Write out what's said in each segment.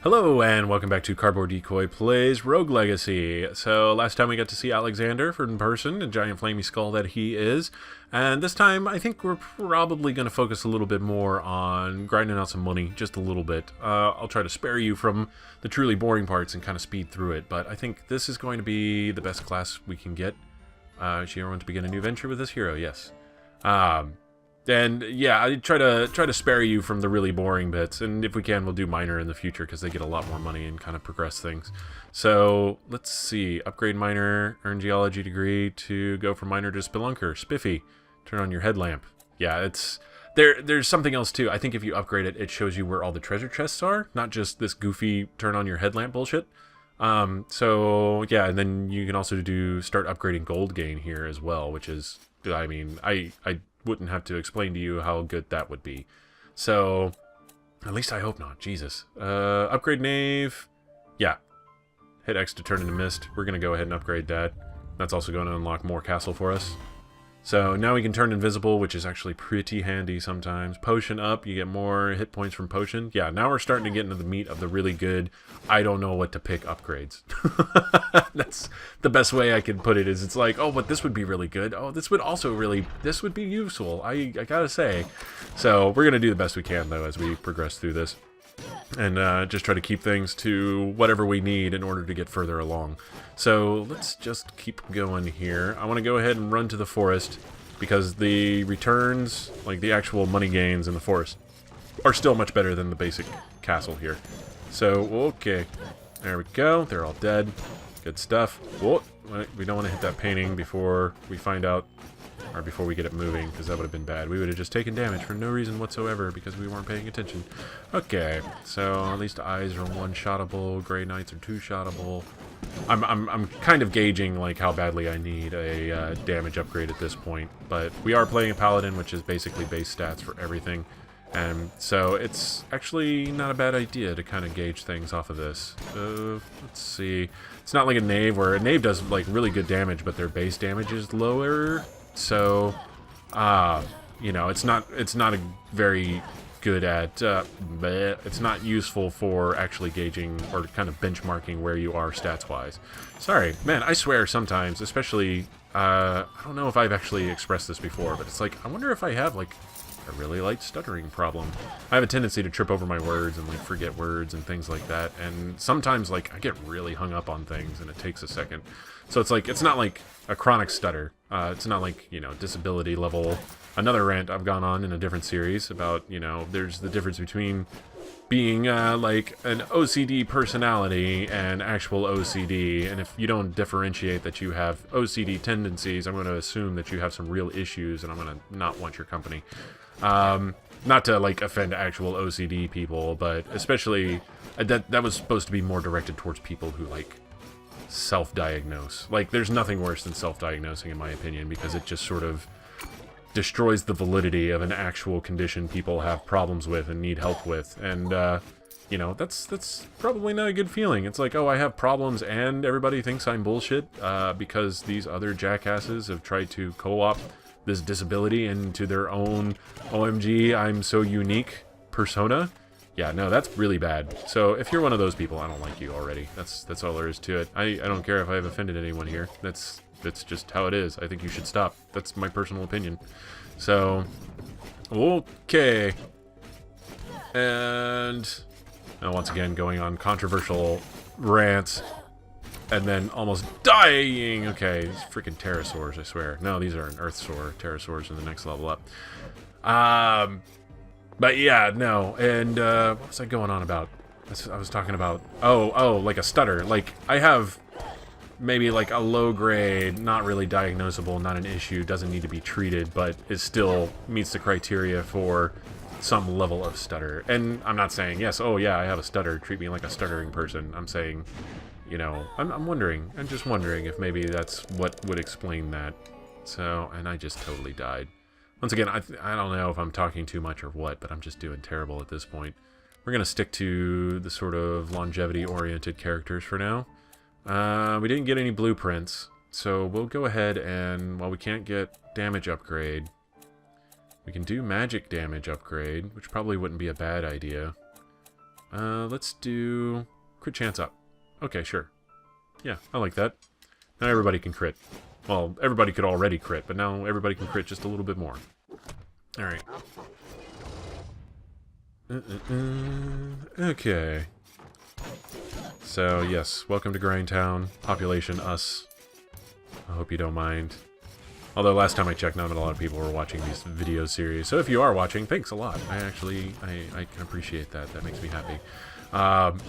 Hello and welcome back to Cardboard Decoy Plays Rogue Legacy. So last time we got to see Alexander in person, the giant flamey skull that he is. And this time I think we're probably going to focus a little bit more on grinding out some money, just a little bit. I'll try to spare you from the truly boring parts and kind of speed through it. But I think this is going to be the best class we can get. She wants to begin a new venture with this hero, yes. And yeah, I try to spare you from the really boring bits, and if we can, we'll do minor in the future because they get a lot more money and kind of progress things. So let's see, upgrade minor, earn geology degree to go from minor to spelunker, spiffy, turn on your headlamp. Yeah, it's there's something else too. I think if you upgrade it, it shows you where all the treasure chests are, not just this goofy turn on your headlamp bullshit. So yeah, and then you can also start upgrading gold gain here as well, which is, I mean, I wouldn't have to explain to you how good that would be. So, at least I hope not. Jesus. Upgrade Knave. Yeah. Hit X to turn into mist. We're going to go ahead and upgrade that. That's also going to unlock more castle for us. So, now we can turn invisible, which is actually pretty handy sometimes. Potion up. You get more hit points from potion. Yeah, now we're starting to get into the meat of the really good, I don't know what to pick upgrades. That's the best way I can put it, is it's like, oh, but this would be really good. Oh, this would also this would be useful. I gotta say. So, we're going to do the best we can, though, as we progress through this. And just try to keep things to whatever we need in order to get further along. So let's just keep going here. I want to go ahead and run to the forest because the returns, like the actual money gains in the forest, are still much better than the basic castle here. So, okay. There we go. They're all dead. Good stuff. Whoa. We don't want to hit that painting before we find out, or before we get it moving, because that would have been bad. We would have just taken damage for no reason whatsoever because we weren't paying attention. Okay, so at least eyes are one-shottable, Grey Knights are two-shottable. I'm kind of gauging like how badly I need a damage upgrade at this point, but we are playing a paladin, which is basically base stats for everything, and so it's actually not a bad idea to kind of gauge things off of this. Let's see. It's not like a knave, where a knave does like really good damage, but their base damage is lower. So, you know, it's not a very good at, it's not useful for actually gauging or kind of benchmarking where you are stats-wise. Sorry, man, I swear sometimes, especially, I don't know if I've actually expressed this before, but it's like, I wonder if I have, like, a really light stuttering problem. I have a tendency to trip over my words and, like, forget words and things like that, and sometimes, like, I get really hung up on things, and it takes a second. So it's like, it's not like a chronic stutter. It's not like, you know, disability level. Another rant I've gone on in a different series about, you know, there's the difference between being, like, an OCD personality and actual OCD, and if you don't differentiate that you have OCD tendencies, I'm going to assume that you have some real issues, and I'm going to not want your company. Not to, like, offend actual OCD people, but especially, that was supposed to be more directed towards people who, like, self-diagnose. Like, there's nothing worse than self-diagnosing, in my opinion, because it just sort of destroys the validity of an actual condition people have problems with and need help with, and you know, that's probably not a good feeling. It's like, oh, I have problems and everybody thinks I'm bullshit because these other jackasses have tried to co-opt this disability into their own OMG, I'm so unique persona. Yeah, no, that's really bad. So if you're one of those people, I don't like you already. That's all there is to it. I don't care if I have offended anyone here. That's just how it is. I think you should stop. That's my personal opinion. So, okay. And now once again going on controversial rants and then almost dying. Okay, these freaking pterosaurs, I swear. No, these are an earthsaur. Pterosaurs in the next level up. But yeah, no, and what was I going on about? I was talking about, oh, like a stutter. Like, I have maybe like a low grade, not really diagnosable, not an issue, doesn't need to be treated, but it still meets the criteria for some level of stutter. And I'm not saying, yes, oh yeah, I have a stutter, treat me like a stuttering person. I'm saying, you know, I'm just wondering if maybe that's what would explain that. So, and I just totally died. Once again, I don't know if I'm talking too much or what, but I'm just doing terrible at this point. We're going to stick to the sort of longevity-oriented characters for now. We didn't get any blueprints, so we'll go ahead and, while we can't get damage upgrade, we can do magic damage upgrade, which probably wouldn't be a bad idea. Let's do crit chance up. Okay, sure. Yeah, I like that. Now everybody can crit. Well, everybody could already crit, but now everybody can crit just a little bit more. Alright. Okay. So, yes, welcome to Grindtown. Population, us. I hope you don't mind. Although last time I checked, not a lot of people were watching these video series. So if you are watching, thanks a lot. I can appreciate that. That makes me happy. However,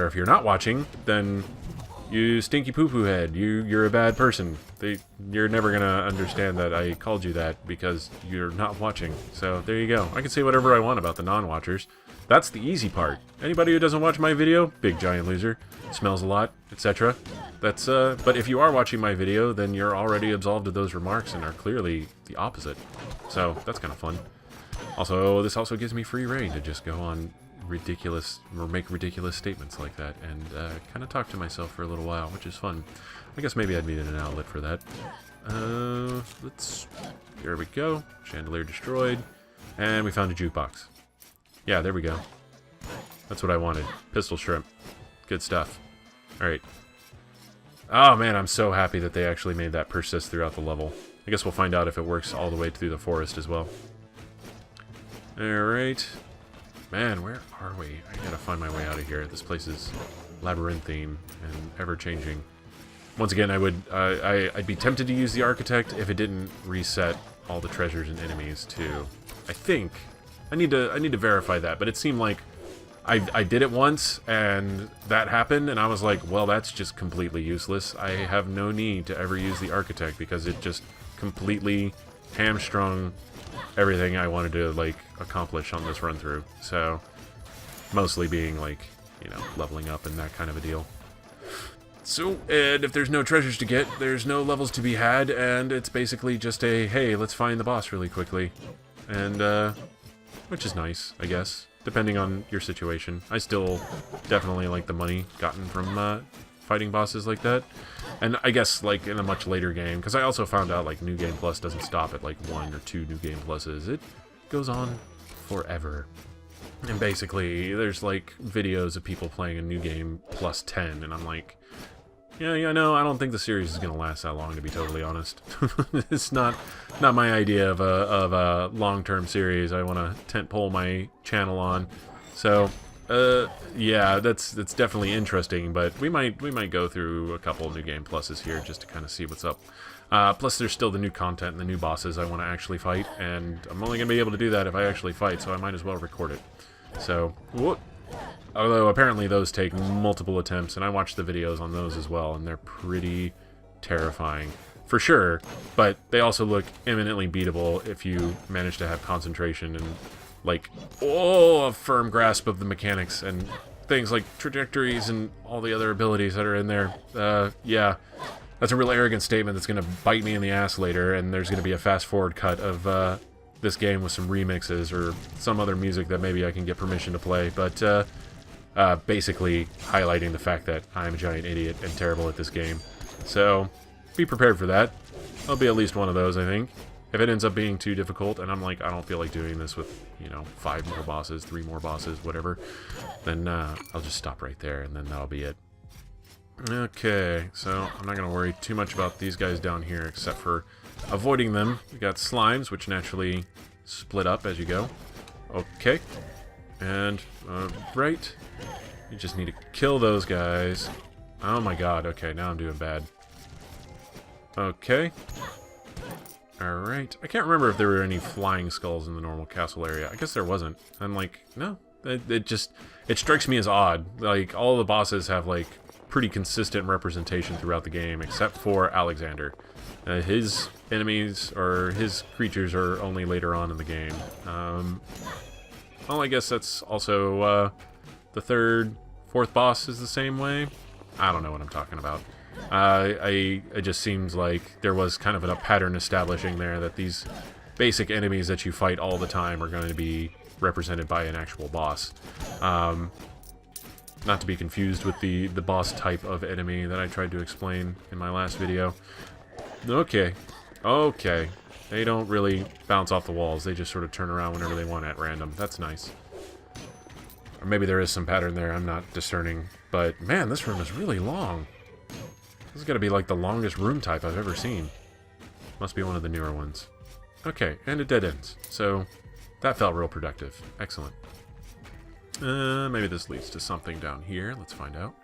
if you're not watching, then you stinky poo-poo head. You're a bad person. You're never gonna understand that I called you that because you're not watching. So there you go. I can say whatever I want about the non-watchers. That's the easy part. Anybody who doesn't watch my video, big giant loser. Smells a lot, etc. That's but if you are watching my video, then you're already absolved of those remarks and are clearly the opposite. So that's kind of fun. Also, this also gives me free reign to just go on ridiculous or make ridiculous statements like that and kind of talk to myself for a little while, which is fun. I guess maybe I'd needed an outlet for that. There we go. Chandelier destroyed, and we found a jukebox. Yeah, there we go. That's what I wanted. Pistol shrimp. Good stuff. Alright. Oh man, I'm so happy that they actually made that persist throughout the level. I guess we'll find out if it works all the way through the forest as well. Alright. Man, where are we? I gotta find my way out of here. This place is labyrinthine and ever-changing. Once again, I'd be tempted to use the architect if it didn't reset all the treasures and enemies too. I think I need to verify that, but it seemed like I did it once and that happened, and I was like, well, that's just completely useless. I have no need to ever use the architect because it just completely hamstrung everything I wanted to like accomplish on this run through. So mostly being like, you know, leveling up and that kind of a deal. So, and if there's no treasures to get, there's no levels to be had, and it's basically just a, hey, let's find the boss really quickly. And, which is nice, I guess, depending on your situation. I still definitely like the money gotten from fighting bosses like that. And I guess, like, in a much later game, because I also found out, like, New Game Plus doesn't stop at, like, 1 or 2 New Game Pluses. It goes on forever. And basically, there's, like, videos of people playing a New Game Plus 10, and I'm like, yeah, no, I don't think the series is going to last that long, to be totally honest. It's not my idea of a long-term series I want to tentpole my channel on. So, yeah, that's definitely interesting, but we might go through a couple New Game Pluses here just to kind of see what's up. Plus, there's still the new content and the new bosses I want to actually fight, and I'm only going to be able to do that if I actually fight, so I might as well record it. So, whoop. Although apparently those take multiple attempts, and I watched the videos on those as well, and they're pretty terrifying. For sure, but they also look eminently beatable if you manage to have concentration and, like, a firm grasp of the mechanics and things like trajectories and all the other abilities that are in there. Yeah, that's a real arrogant statement that's going to bite me in the ass later, and there's going to be a fast-forward cut of this game with some remixes or some other music that maybe I can get permission to play, but basically highlighting the fact that I'm a giant idiot and terrible at this game. So, be prepared for that. I'll be at least one of those, I think. If it ends up being too difficult, and I'm like, I don't feel like doing this with, you know, 5 more bosses, 3 more bosses, whatever, then I'll just stop right there, and then that'll be it. Okay, so I'm not going to worry too much about these guys down here, except for avoiding them. We got slimes, which naturally split up as you go. Okay. And, right. You just need to kill those guys. Oh my god, okay, now I'm doing bad. Okay. Alright. I can't remember if there were any flying skulls in the normal castle area. I guess there wasn't. I'm like, no. It strikes me as odd. Like, all the bosses have, like, pretty consistent representation throughout the game, except for Alexander. His enemies, or his creatures, are only later on in the game. Well, I guess that's also, the 3rd, 4th boss is the same way. I don't know what I'm talking about. It just seems like there was kind of a pattern establishing there that these basic enemies that you fight all the time are going to be represented by an actual boss. Not to be confused with the boss type of enemy that I tried to explain in my last video. Okay. Okay. They don't really bounce off the walls. They just sort of turn around whenever they want at random. That's nice. Or maybe there is some pattern there I'm not discerning. But, man, this room is really long. This is going to be like the longest room type I've ever seen. Must be one of the newer ones. Okay, and it dead ends. So, that felt real productive. Excellent. Maybe this leads to something down here. Let's find out.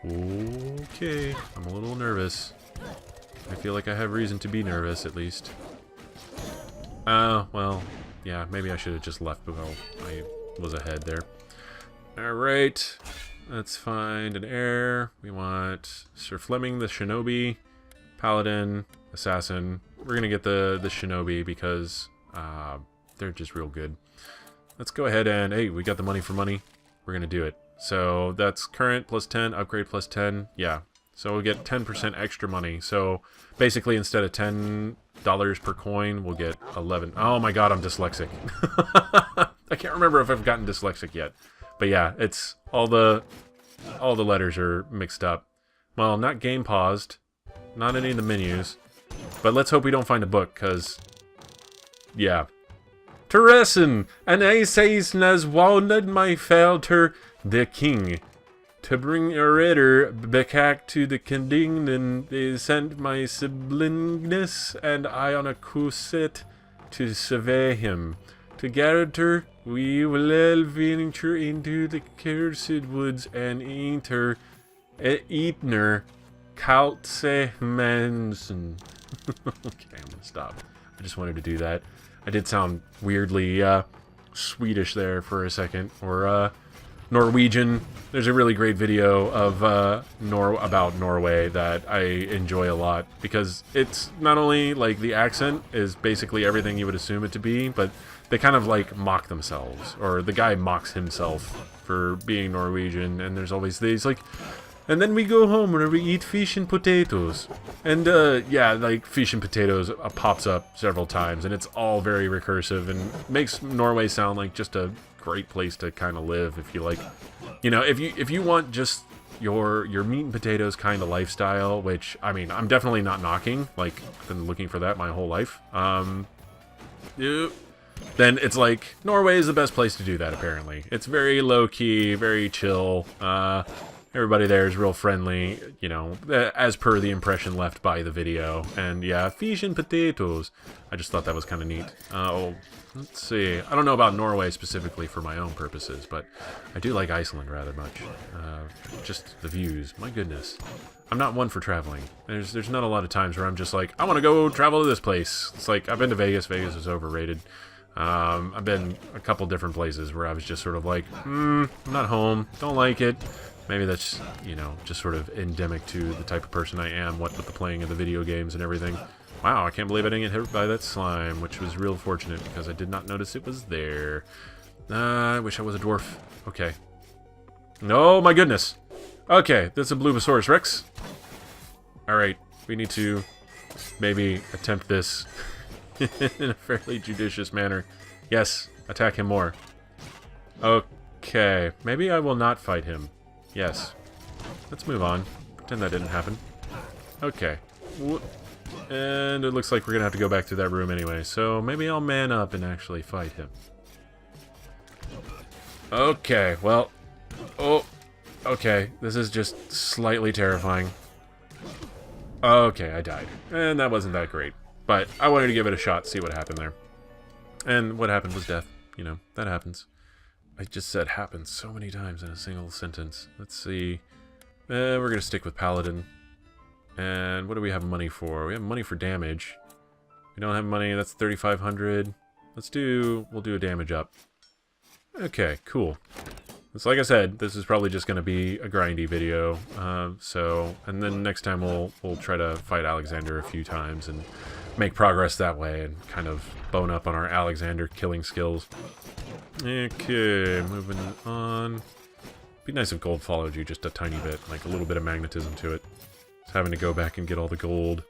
Okay, I'm a little nervous. I feel like I have reason to be nervous, at least. Well, yeah, maybe I should have just left while I was ahead there. Alright, let's find an heir. We want Sir Fleming, the Shinobi, Paladin, Assassin. We're gonna get the Shinobi because they're just real good. Let's go ahead and, hey, we got the money for money. We're gonna do it. So that's current plus 10, upgrade plus 10. Yeah, so we'll get 10% extra money. So basically, instead of $10 per coin, we'll get 11. Oh my god, I'm dyslexic. I can't remember if I've gotten dyslexic yet. But yeah, it's all the letters are mixed up. Well, not game paused, not any of the menus. But let's hope we don't find a book, because yeah. Teresin, and I says nas wounded my felter the king. To bring a ritter back to the kingdom, they sent my siblings and I on a crusade to survey him. Together we will venture into the cursed woods and enter Eatner Kaltse Manson. Okay, I'm gonna stop. I just wanted to do that. I did sound weirdly Swedish there for a second, or Norwegian. There's a really great video of about Norway that I enjoy a lot, because it's not only like the accent is basically everything you would assume it to be, but they kind of like mock themselves, or the guy mocks himself for being Norwegian, and there's always these like, and then we go home where we eat fish and potatoes. And, yeah, like, fish and potatoes pops up several times, and it's all very recursive, and makes Norway sound like just a great place to kind of live, if you like. You know, if you want just your meat and potatoes kind of lifestyle, which, I mean, I'm definitely not knocking. Like, I've been looking for that my whole life. Yeah. Then it's like, Norway is the best place to do that, apparently. It's very low-key, very chill, everybody there is real friendly, you know, as per the impression left by the video. And yeah, fish and potatoes. I just thought that was kind of neat. Oh, let's see. I don't know about Norway specifically for my own purposes, but I do like Iceland rather much. Just the views, my goodness. I'm not one for traveling. There's not a lot of times where I'm just like, I want to go travel to this place. It's like, I've been to Vegas. Vegas is overrated. I've been a couple different places where I was just sort of like, I'm not home. Don't like it. Maybe that's, you know, just sort of endemic to the type of person I am, what with the playing of the video games and everything. Wow, I can't believe I didn't get hit by that slime, which was real fortunate because I did not notice it was there. I wish I was a dwarf. Okay. Oh my goodness. Okay, that's a Bulbasaurus Rex. Alright, we need to maybe attempt this in a fairly judicious manner. Yes, attack him more. Okay, maybe I will not fight him. Yes. Let's move on. Pretend that didn't happen. Okay. And it looks like we're gonna have to go back to that room anyway, so maybe I'll man up and actually fight him. Okay, well... Oh, okay. This is just slightly terrifying. Okay, I died. And that wasn't that great. But I wanted to give it a shot, see what happened there. And what happened was death. You know, that happens. I just said happens so many times in a single sentence. Let's see. We're going to stick with Paladin. And what do we have money for? We have money for damage. We don't have money. That's 3,500. We'll do a damage up. Okay, cool. So like I said, this is probably just going to be a grindy video. And then next time we'll try to fight Alexander a few times and make progress that way and kind of bone up on our Alexander killing skills. Okay, moving on. Be nice if gold followed you just a tiny bit, like a little bit of magnetism to it. Just having to go back and get all the gold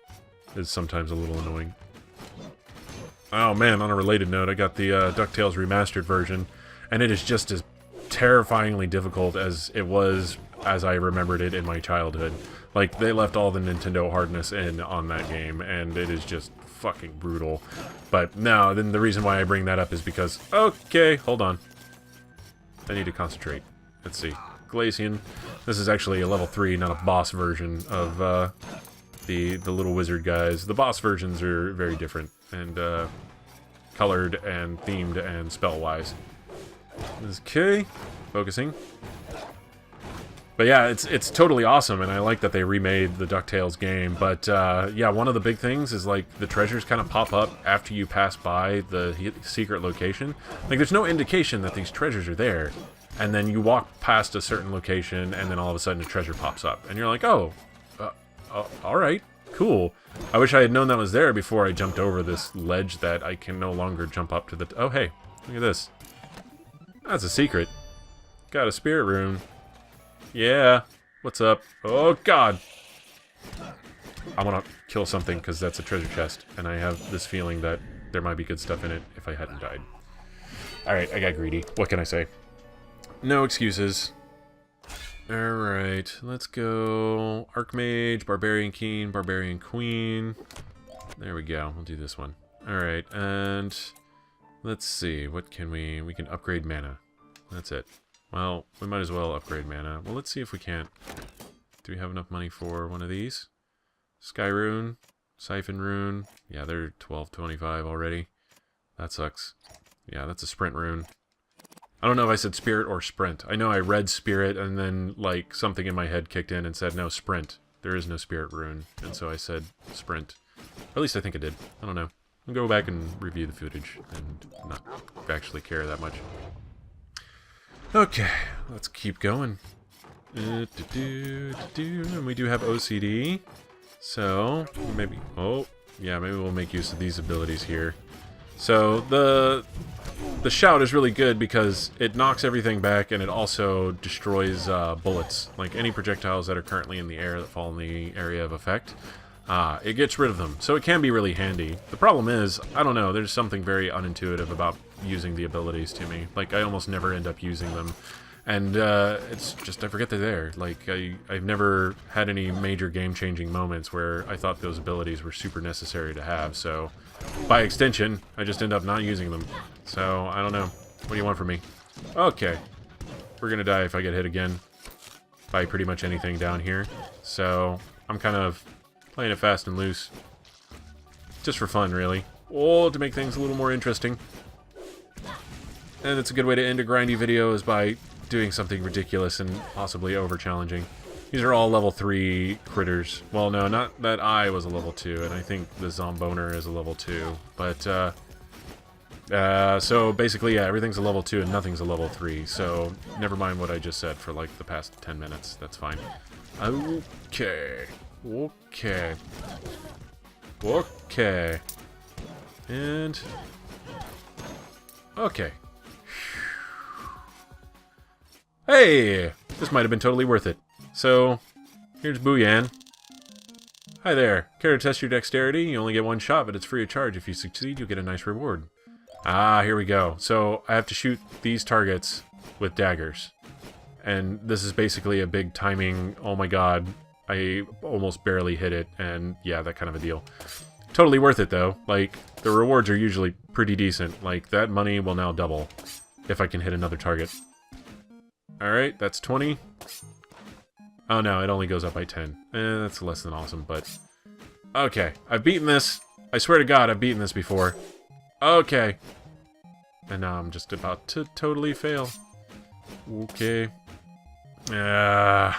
is sometimes a little annoying. Oh man, on a related note, I got the DuckTales remastered version, and it is just as terrifyingly difficult as it was as I remembered it in my childhood. Like, they left all the Nintendo hardness in on that game, and it is just fucking brutal. But no, then the reason why I bring that up is because, okay, hold on. I need to concentrate. Let's see. Glacian. This is actually a level 3, not a boss version of the little wizard guys. The boss versions are very different, and colored and themed and spell-wise. Okay, focusing. But yeah, it's totally awesome, and I like that they remade the DuckTales game. But yeah, one of the big things is like the treasures kind of pop up after you pass by the secret location. Like there's no indication that these treasures are there. And then you walk past a certain location, and then all of a sudden a treasure pops up. And you're like, oh, alright, cool. I wish I had known that was there before I jumped over this ledge that I can no longer jump up to the... Oh, hey, look at this. That's a secret. Got a spirit rune. Yeah, what's up? Oh, God. I want to kill something, because that's a treasure chest. And I have this feeling that there might be good stuff in it if I hadn't died. Alright, I got greedy. What can I say? No excuses. Alright, let's go Archmage, Barbarian King, Barbarian Queen. There we go, we'll do this one. Alright, and let's see, what can we... We can upgrade mana. That's it. Well, we might as well upgrade mana. Well, let's see if we can't. Do we have enough money for one of these? Sky Rune, Siphon Rune. Yeah, they're 12.25 already. That sucks. Yeah, that's a Sprint Rune. I don't know if I said Spirit or Sprint. I know I read Spirit, and then, like, something in my head kicked in and said, no, Sprint. There is no Spirit Rune. And so I said Sprint. Or at least I think I did. I don't know. I'll go back and review the footage and not actually care that much. Okay, let's keep going. And we do have OCD. So, maybe... Oh, yeah, maybe we'll make use of these abilities here. So, the shout is really good because it knocks everything back and it also destroys bullets. Like any projectiles that are currently in the air that fall in the area of effect, it gets rid of them. So it can be really handy. The problem is, I don't know, there's something very unintuitive about using the abilities to me. Like, I almost never end up using them. And it's just, I forget they're there. Like, I've never had any major game-changing moments where I thought those abilities were super necessary to have, so... By extension, I just end up not using them. So, I don't know. What do you want from me? Okay. We're gonna die if I get hit again by pretty much anything down here. So, I'm kind of playing it fast and loose. Just for fun, really. Oh, to make things a little more interesting. And it's a good way to end a grindy video is by doing something ridiculous and possibly over-challenging. These are all level 3 critters. Well, no, not that I was a level 2, and I think the Zomboner is a level 2. But, so basically, yeah, everything's a level 2 and nothing's a level 3. So, never mind what I just said for, like, the past 10 minutes. That's fine. Okay. Okay. Okay. And... Okay. Hey! This might have been totally worth it. So, here's Booyan. Hi there. Care to test your dexterity? You only get one shot, but it's free of charge. If you succeed, you'll get a nice reward. Ah, here we go. So, I have to shoot these targets with daggers. And this is basically a big timing, oh my god, I almost barely hit it, and yeah, that kind of a deal. Totally worth it, though. Like, the rewards are usually pretty decent. Like, that money will now double if I can hit another target. Alright, that's 20. Oh no, it only goes up by 10. That's less than awesome, but... Okay, I've beaten this. I swear to god, I've beaten this before. Okay. And now I'm just about to totally fail. Okay. There's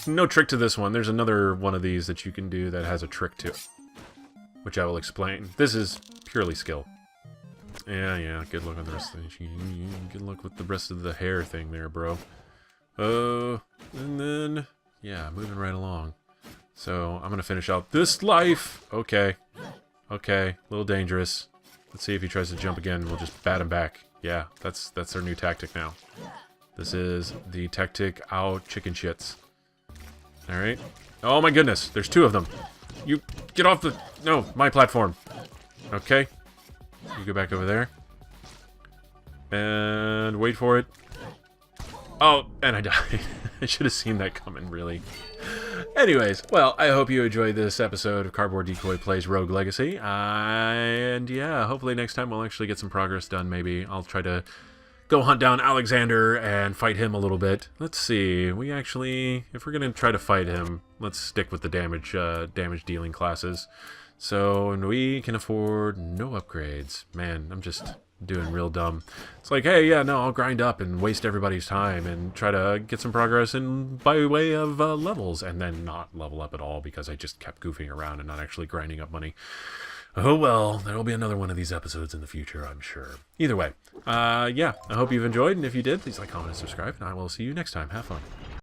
no trick to this one. There's another one of these that you can do that has a trick to it, which I will explain. This is purely skill. Yeah, good luck on the rest of the thing. Good luck with the rest of the hair thing there, bro. And then, yeah, moving right along. So, I'm gonna finish out this life. Okay. Okay, a little dangerous. Let's see if he tries to jump again. We'll just bat him back. Yeah, that's our new tactic now. This is the tactic, ow, chicken shits. Alright. Oh my goodness, there's 2 of them. You, get off the, no, my platform. Okay. You go back over there. And wait for it. Oh, and I died. I should have seen that coming, really. Anyways, well, I hope you enjoyed this episode of Cardboard Decoy Plays Rogue Legacy. And yeah, hopefully next time we'll actually get some progress done, maybe. I'll try to go hunt down Alexander and fight him a little bit. Let's see. We actually, if we're gonna try to fight him, let's stick with the damage dealing classes. So, and we can afford no upgrades. Man, I'm just doing real dumb. It's like, hey, yeah, no, I'll grind up and waste everybody's time and try to get some progress in by way of levels, and then not level up at all because I just kept goofing around and not actually grinding up money. Oh well, there will be another one of these episodes in the future, I'm sure. Either way, yeah, I hope you've enjoyed, and if you did, please like, comment, and subscribe, and I will see you next time. Have fun.